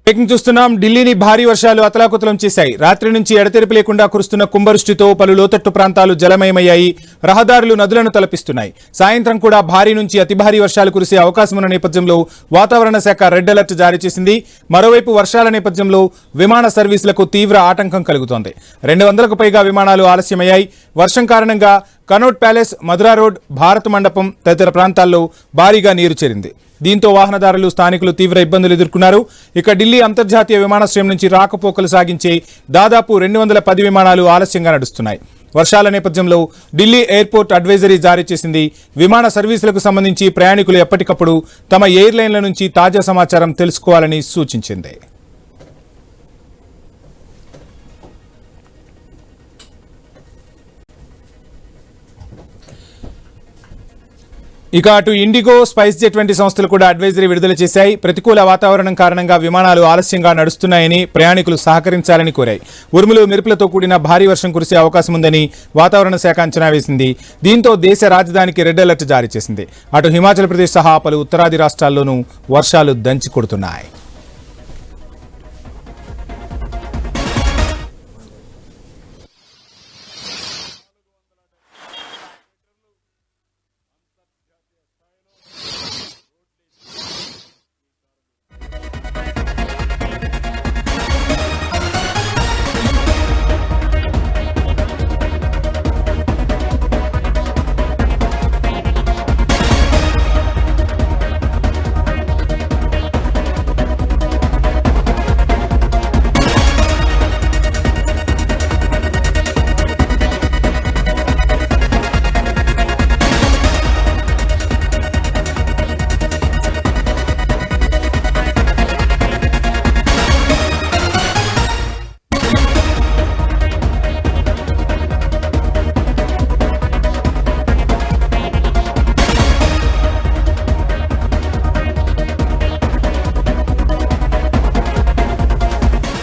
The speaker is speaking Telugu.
బ్రేకింగ్ చూస్తున్నాం. ఢిల్లీని భారీ వర్షాలు అతలాకుతలం చేశాయి. రాత్రి నుంచి ఎడతెరిపి లేకుండా కురుస్తున్న కుంభవృష్టితో పలు లోతట్టు ప్రాంతాలు జలమయమయ్యాయి. రహదారులు నదులను తలపిస్తున్నాయి. సాయంత్రం కూడా భారీ నుంచి అతి భారీ వర్షాలు కురిసే అవకాశం ఉన్న నేపథ్యంలో వాతావరణ శాఖ రెడ్ అలర్ట్ జారీ చేసింది. మరోవైపు వర్షాల నేపథ్యంలో విమాన సర్వీసులకు తీవ్ర ఆటంకం కలుగుతోంది. 200కు పైగా విమానాలు ఆలస్యమయ్యాయి. వర్షం కారణంగా కనౌట్ ప్యాలెస్, మధురా రోడ్, భారత్ మండపం తదితర ప్రాంతాల్లో భారీగా నీరు చేరింది. దీంతో వాహనదారులు, స్థానికులు తీవ్ర ఇబ్బందులు ఎదుర్కొన్నారు. ఇక ఢిల్లీ అంతర్జాతీయ విమానాశ్రయం నుంచి రాకపోకలు సాగించే దాదాపు 210 విమానాలు ఆలస్యంగా నడుస్తున్నాయి. వర్షాల నేపథ్యంలో ఢిల్లీ ఎయిర్పోర్ట్ అడ్వైజరీ జారీ చేసింది. విమాన సర్వీసులకు సంబంధించి ప్రయాణికులు ఎప్పటికప్పుడు తమ ఎయిర్లైన్ల నుంచి తాజా సమాచారం తెలుసుకోవాలని సూచించింది. ఇక అటు ఇండిగో, స్పైస్ జెట్ వంటి సంస్థలు కూడా అడ్వైజరీ విడుదల చేశాయి. ప్రతికూల వాతావరణం కారణంగా విమానాలు ఆలస్యంగా నడుస్తున్నాయని, ప్రయాణికులు సహకరించాలని కోరాయి. ఉరుములు, మెరుపులతో కూడిన భారీ వర్షం కురిసే అవకాశం ఉందని వాతావరణ శాఖ అంచనా వేసింది. దీంతో దేశ రాజధానికి రెడ్ అలర్ట్ జారీ చేసింది. అటు హిమాచల్ ప్రదేశ్ సహా పలు ఉత్తరాది రాష్ట్రాల్లోనూ వర్షాలు దంచి కొడుతున్నాయి.